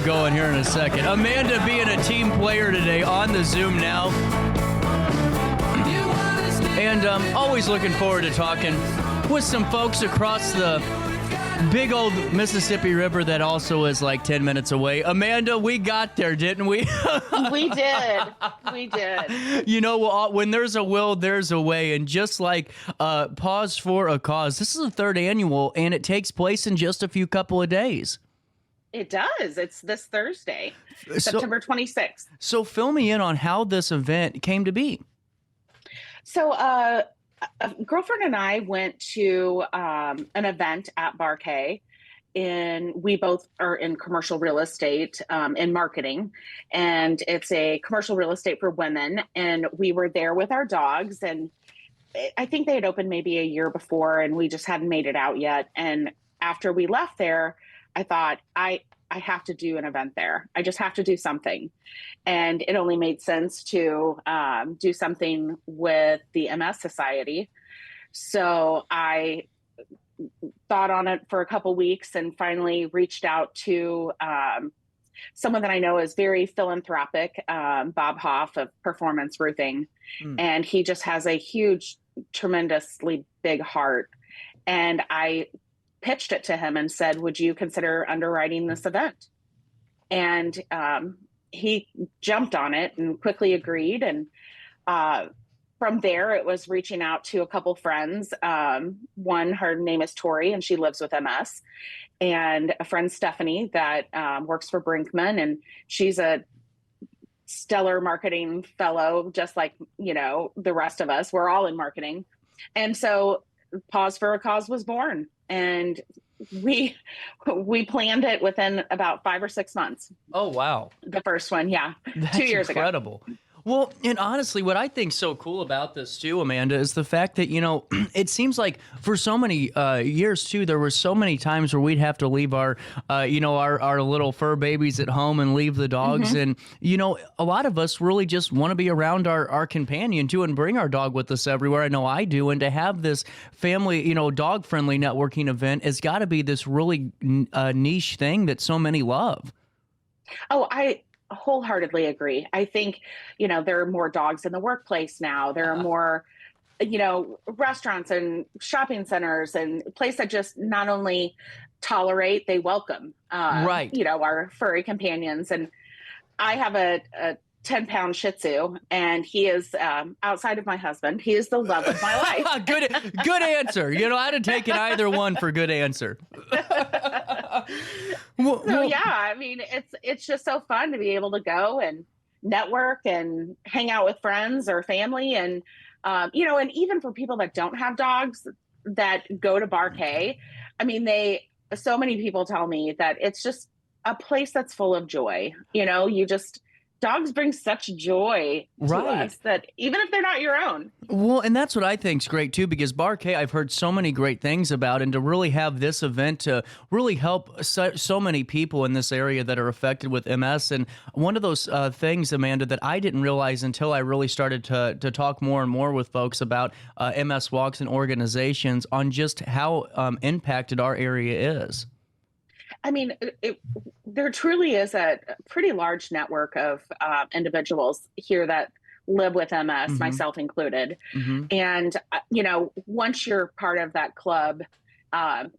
you going here in a second. Amanda being a team player today on the Zoom now. And always looking forward to talking with some folks across the big old Mississippi River that also is like 10 minutes away. Amanda, we got there, didn't we? We did. We did. You know, when there's a will, there's a way. And just like Paws for a Cause, this is the third annual, and it takes place in just a few couple of days. It does. It's this Thursday, September 26th. So fill me in on how this event came to be. So a girlfriend and I went to an event at Barkay. We both are in commercial real estate in marketing, and it's a commercial real estate for women. And we were there with our dogs, and I think they had opened maybe a year before, and we just hadn't made it out yet. And after we left there, I thought, I have to do an event there. I just have to do something. And it only made sense to do something with the MS Society. So I thought on it for a couple weeks and finally reached out to someone that I know is very philanthropic, Bob Hoff of Performance Roofing. And he just has a huge, tremendously big heart. And I pitched it to him and said, would you consider underwriting this event? And he jumped on it and quickly agreed. And from there, it was reaching out to a couple friends. One, her name is Tori, and she lives with MS. And a friend, Stephanie, that works for Brinkman. And she's a stellar marketing fellow, just like, you know, the rest of us. We're all in marketing. And so Paws for a Cause was born. And we planned it within about 5 or 6 months. Oh, wow. The first one, yeah. That's 2 years incredible. ago. Well, and honestly, what I think's so cool about this too, Amanda, is the fact that, you know, it seems like for so many years too, there were so many times where we'd have to leave our little fur babies at home and leave the dogs. Mm-hmm. And, you know, a lot of us really just want to be around our companion too and bring our dog with us everywhere. I know I do. And to have this family, you know, dog friendly networking event has got to be this really niche thing that so many love. Oh, I wholeheartedly agree. I think, you know, there are more dogs in the workplace now. There are more, you know, restaurants and shopping centers and places that just not only tolerate, they welcome, right. you know, our furry companions. And I have a 10-pound Shih Tzu, and he is outside of my husband. He is the love of my life. Good answer. You know, I'd have taken either one for good answer. So yeah, I mean, it's just so fun to be able to go and network and hang out with friends or family, and you know, and even for people that don't have dogs that go to Barkay, I mean, so many people tell me that it's just a place that's full of joy. You know, dogs bring such joy to us that even if they're not your own. Well, and that's what I think's great too, because Barkay, I've heard so many great things about, and to really have this event to really help so many people in this area that are affected with MS. And one of those things, Amanda, that I didn't realize until I really started to talk more and more with folks about MS walks and organizations on just how impacted our area is. I mean, there truly is a pretty large network of individuals here that live with MS, mm-hmm. myself included. Mm-hmm. And, you know, once you're part of that club,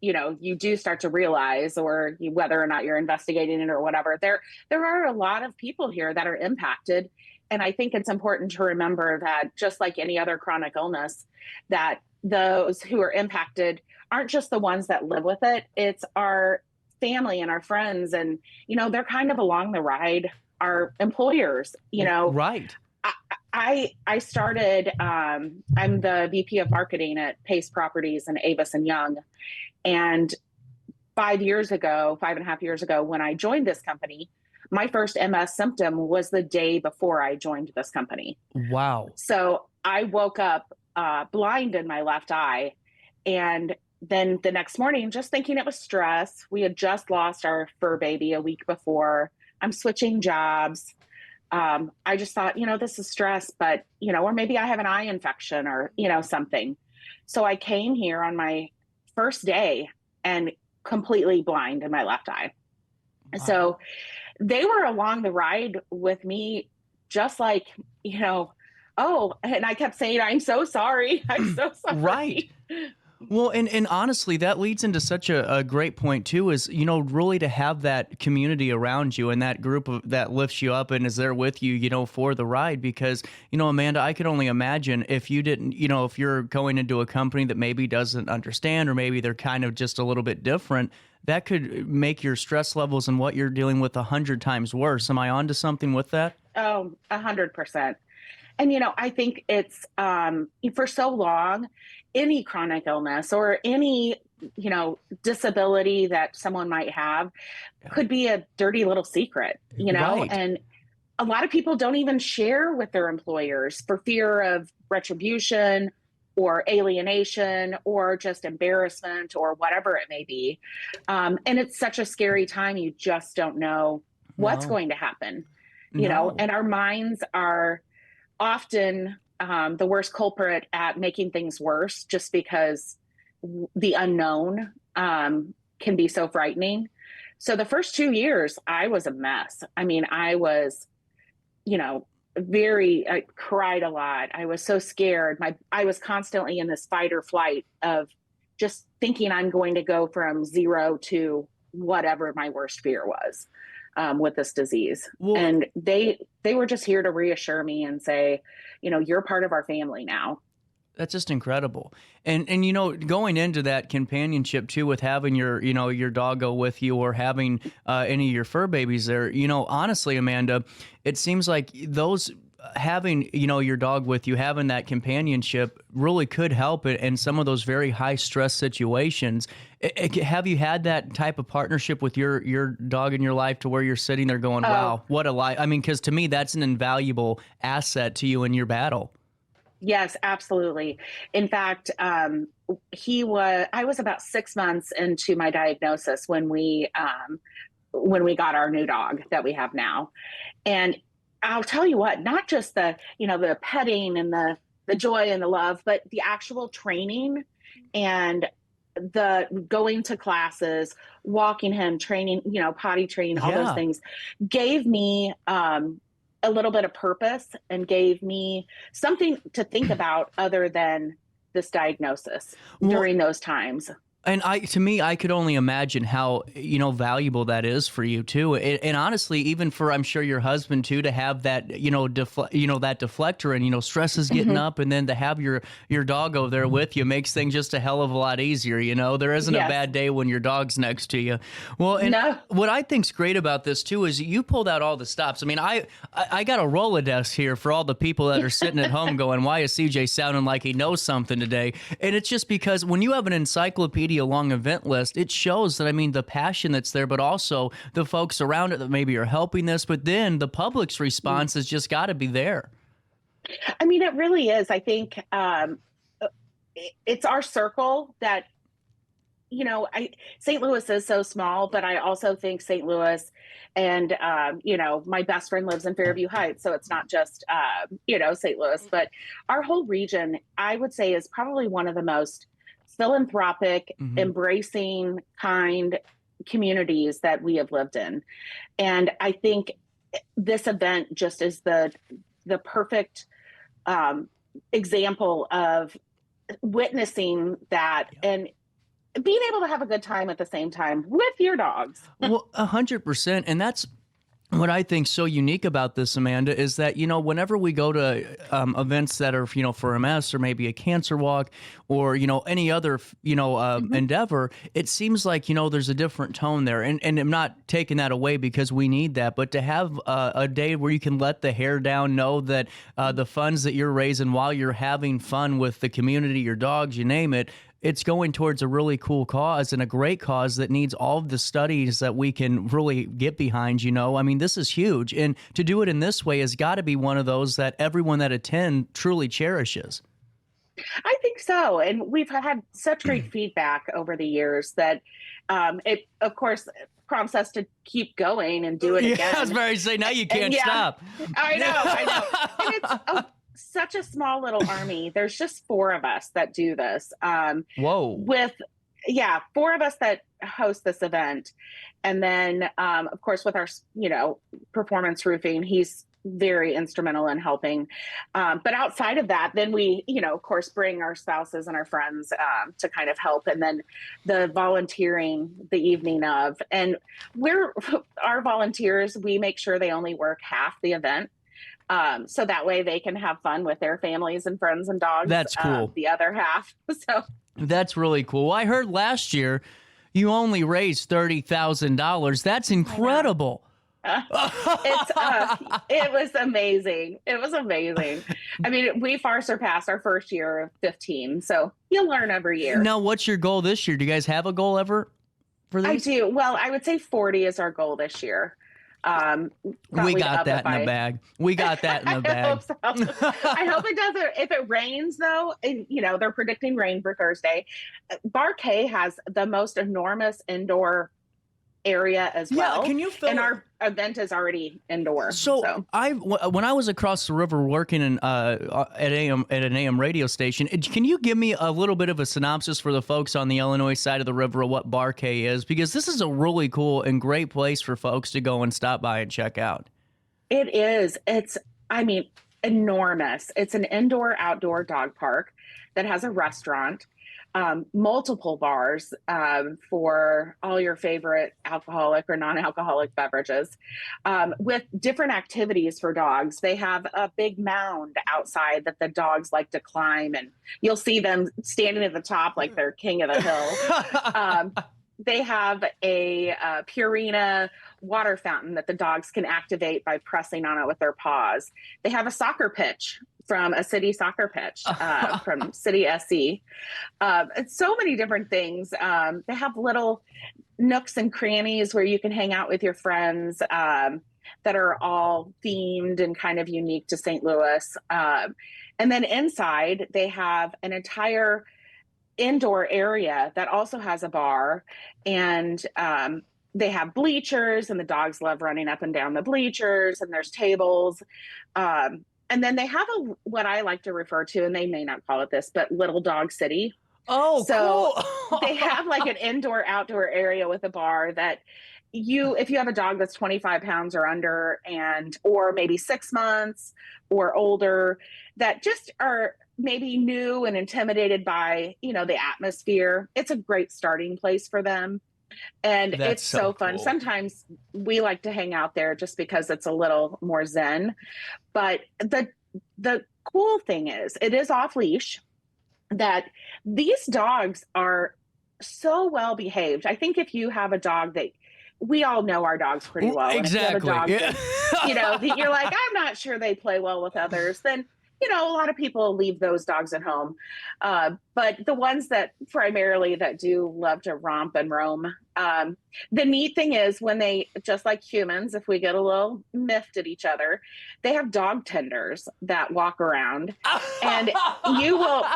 you know, you do start to realize, or whether or not you're investigating it or whatever, there are a lot of people here that are impacted. And I think it's important to remember that just like any other chronic illness, that those who are impacted aren't just the ones that live with it. It's our family and our friends, and you know, they're kind of along the ride, our employers, you know. Right. I started I'm the VP of marketing at Pace Properties and Avis and Young, and 5.5 years ago when I joined this company, my first MS symptom was the day before I joined this company. Wow. So I woke up blind in my left eye, and then the next morning, just thinking it was stress. We had just lost our fur baby a week before. I'm switching jobs. I just thought, you know, this is stress, but, you know, or maybe I have an eye infection or, you know, something. So I came here on my first day and completely blind in my left eye. Wow. So they were along the ride with me, just like, oh, and I kept saying, I'm so sorry. I'm so Right. sorry. Well, and honestly, that leads into such a great point too, is, really to have that community around you and that group that lifts you up and is there with you, for the ride. Because, Amanda, I could only imagine if you didn't, if you're going into a company that maybe doesn't understand, or maybe they're kind of just a little bit different, that could make your stress levels and what you're dealing with 100 times worse. Am I onto something with that? Oh, 100%. And, I think it's for so long, any chronic illness or any, disability that someone might have could be a dirty little secret, Right. and a lot of people don't even share with their employers for fear of retribution or alienation or just embarrassment or whatever it may be. And it's such a scary time. You just don't know what's No. going to happen, No. and our minds are often the worst culprit at making things worse, just because the unknown can be so frightening. So the first 2 years, I was a mess. I mean, I was, I cried a lot. I was so scared. I was constantly in this fight or flight of just thinking I'm going to go from zero to whatever my worst fear was with this disease. Well, And they were just here to reassure me and say, you're part of our family now. that's just incredible. And going into that companionship too, with having your doggo with you, or having any of your fur babies there, honestly, Amanda, it seems like those having your dog with you, having that companionship really could help it in some of those very high stress situations. Have you had that type of partnership with your dog in your life, to where you're sitting there going, wow, what a life? I mean, because to me, that's an invaluable asset to you in your battle. Yes, absolutely. In fact, I was about 6 months into my diagnosis when we got our new dog that we have now. And I'll tell you what, not just the petting and the joy and the love, but the actual training and the going to classes, walking him, training, potty training, all those Yeah. things gave me a little bit of purpose and gave me something to think about other than this diagnosis Well, during those times. and to me, I could only imagine how, valuable that is for you too. And honestly, even for, I'm sure, your husband too, to have that, that deflector, and, stress is getting Mhm. up, and then to have your dog over there with you makes things just a hell of a lot easier. There isn't a Yes. bad day when your dog's next to you. Well, and No. what I think's great about this too is you pulled out all the stops. I mean, I got a Rolodex here for all the people that are sitting at home going, why is CJ sounding like he knows something today? And it's just because when you have an encyclopedia long event list, it shows that, I mean, the passion that's there, but also the folks around it that maybe are helping this, but then the public's response has just got to be there. I mean, it really is. I think it's our circle that, St. Louis is so small, but I also think St. Louis and, my best friend lives in Fairview Heights. So it's not just, St. Louis, but our whole region, I would say, is probably one of the most philanthropic, Mhm. embracing, kind communities that we have lived in. And I think this event just is the perfect example of witnessing that and being able to have a good time at the same time with your dogs. Well, 100%. And that's what I think so unique about this, Amanda, is that, whenever we go to events that are, for MS, or maybe a cancer walk, or, any other, Mhm. endeavor, it seems like, there's a different tone there. And I'm not taking that away, because we need that. But to have a day where you can let the hair down, know that the funds that you're raising while you're having fun with the community, your dogs, you name it, it's going towards a really cool cause, and a great cause that needs all of the studies that we can really get behind, I mean, this is huge. And to do it in this way has got to be one of those that everyone that attend truly cherishes. I think so. And we've had such great feedback over the years that it, of course, prompts us to keep going and do it Yeah, I was again. about to say, now you And can't yeah, stop. I know. And it's such a small little army. There's just four of us that do this. Whoa. With yeah, four of us that host this event. And then, of course, with our, performance roofing, he's very instrumental in helping. But outside of that, then we, of course, bring our spouses and our friends to kind of help. And then the volunteering the evening of, and our volunteers, we make sure they only work half the event. So that way they can have fun with their families and friends and dogs. That's cool. The other half. So that's really cool. I heard last year you only raised $30,000. That's incredible. It was amazing. It was amazing. I mean, we far surpassed our first year of 15. So you'll learn every year. Now, what's your goal this year? Do you guys have a goal ever for these? I do. Well, I would say 40 is our goal this year. We got that in the bag. We got that in the bag. I hope so. I hope it doesn't. If it rains, though, and they're predicting rain for Thursday. Barkay has the most enormous indoor area as well. Can you fill and our event is already indoor. So when I was across the river working in at an AM radio station, can you give me a little bit of a synopsis for the folks on the Illinois side of the river of what Barkay is? Because this is a really cool and great place for folks to go and stop by and check out. It is. It's enormous. It's an indoor-outdoor dog park that has a restaurant. Multiple bars for all your favorite alcoholic or non-alcoholic beverages, with different activities for dogs. They have a big mound outside that the dogs like to climb, and you'll see them standing at the top like they're king of the hill. They have a Purina water fountain that the dogs can activate by pressing on it with their paws. They have a soccer pitch from a city soccer pitch from City SC. It's so many different things. They have little nooks and crannies where you can hang out with your friends that are all themed and kind of unique to St. Louis. And then inside, they have an entire indoor area that also has a bar, and they have bleachers, and the dogs love running up and down the bleachers, and there's tables. And then they have what I like to refer to, and they may not call it this, but Little Dog City. Oh, so cool. They have like an indoor-outdoor area with a bar that if you have a dog that's 25 pounds or under, or maybe 6 months or older, that just are maybe new and intimidated by, the atmosphere, it's a great starting place for them. And it's so fun. Cool. Sometimes we like to hang out there just because it's a little more zen. But the cool thing is, it is off leash, that these dogs are so well behaved. I think if you have a dog that we all know our dogs pretty well. Exactly. And if you have a dog that, you're like, I'm not sure they play well with others, then a lot of people leave those dogs at home. But the ones that primarily that do love to romp and roam, the neat thing is when they, just like humans, if we get a little miffed at each other, they have dog tenders that walk around. And they'll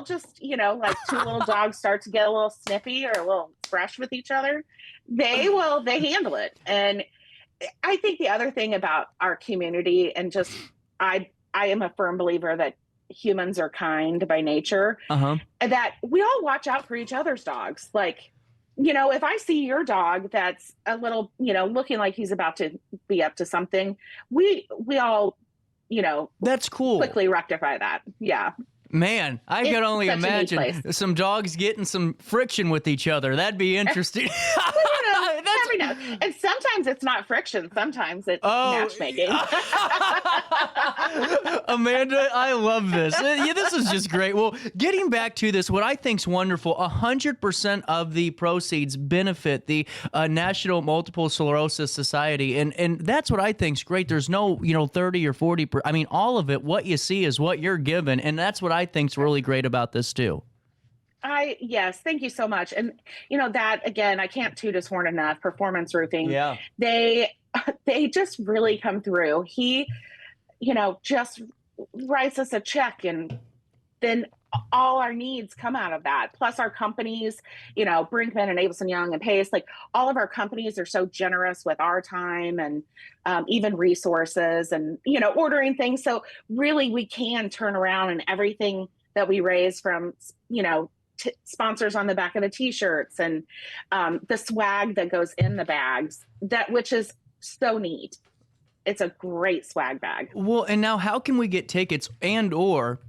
just, like two little dogs start to get a little snippy or a little fresh with each other. They handle it. And I think the other thing about our community, and just, I am a firm believer that humans are kind by nature, that we all watch out for each other's dogs. Like, if I see your dog that's a little, looking like he's about to be up to something, we all, that's cool. Quickly rectify that. Yeah. Man, I can only imagine some dogs getting some friction with each other. That'd be interesting. Every now. And sometimes it's not friction. Sometimes it's matchmaking. Amanda, I love this. This is just great. Well, getting back to this, what I think's wonderful, 100% of the proceeds benefit the National Multiple Sclerosis Society. And that's what I think's great. There's no, 30 or 40. All of it, what you see is what you're given. And that's what I think's really great about this too. Yes, thank you so much. And that, again, I can't toot his horn enough. Performance roofing. Yeah. They just really come through. He, just writes us a check, and then all our needs come out of that. Plus our companies, Brinkman and Abelson Young and Pace, like all of our companies are so generous with our time and even resources and, ordering things. So really we can turn around, and everything that we raise from, sponsors on the back of the t-shirts and the swag that goes in the bags, which is so neat. It's a great swag bag. Well, and now how can we get tickets, and or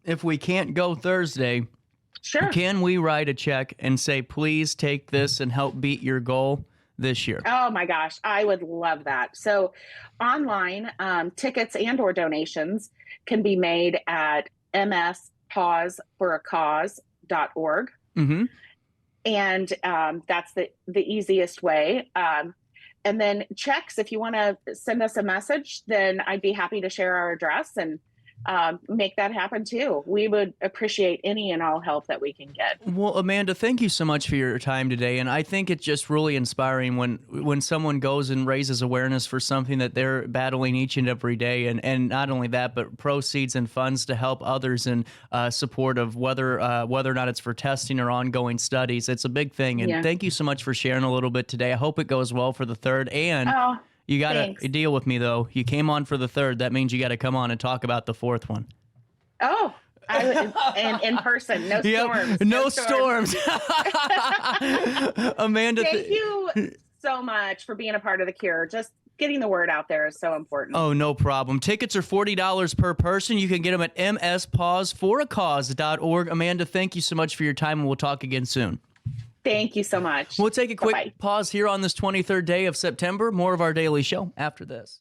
if we can't go Thursday, Sure. can we write a check and say, please take this and help beat your goal this year? Oh my gosh, I would love that. So online, tickets and or donations can be made at mspawsforacause.org. Mm-hmm. And that's the easiest way. And then checks, if you want to send us a message, then I'd be happy to share our address and make that happen too. We would appreciate any and all help that we can get. Well, Amanda, thank you so much for your time today. And I think it's just really inspiring when someone goes and raises awareness for something that they're battling each and every day. And not only that, but proceeds and funds to help others in support of whether or not it's for testing or ongoing studies. It's a big thing. And thank you so much for sharing a little bit today. I hope it goes well for the third. And you got to deal with me, though. You came on for the third. That means you got to come on and talk about the fourth one. Oh, and in person. No storms. No storms. Amanda, thank you so much for being a part of the cure. Just getting the word out there is so important. Oh, no problem. Tickets are $40 per person. You can get them at mspawsforacause.org. Amanda, thank you so much for your time, and we'll talk again soon. Thank you so much. We'll take a quick Bye-bye. pause here on this 23rd day of September. More of our daily show after this.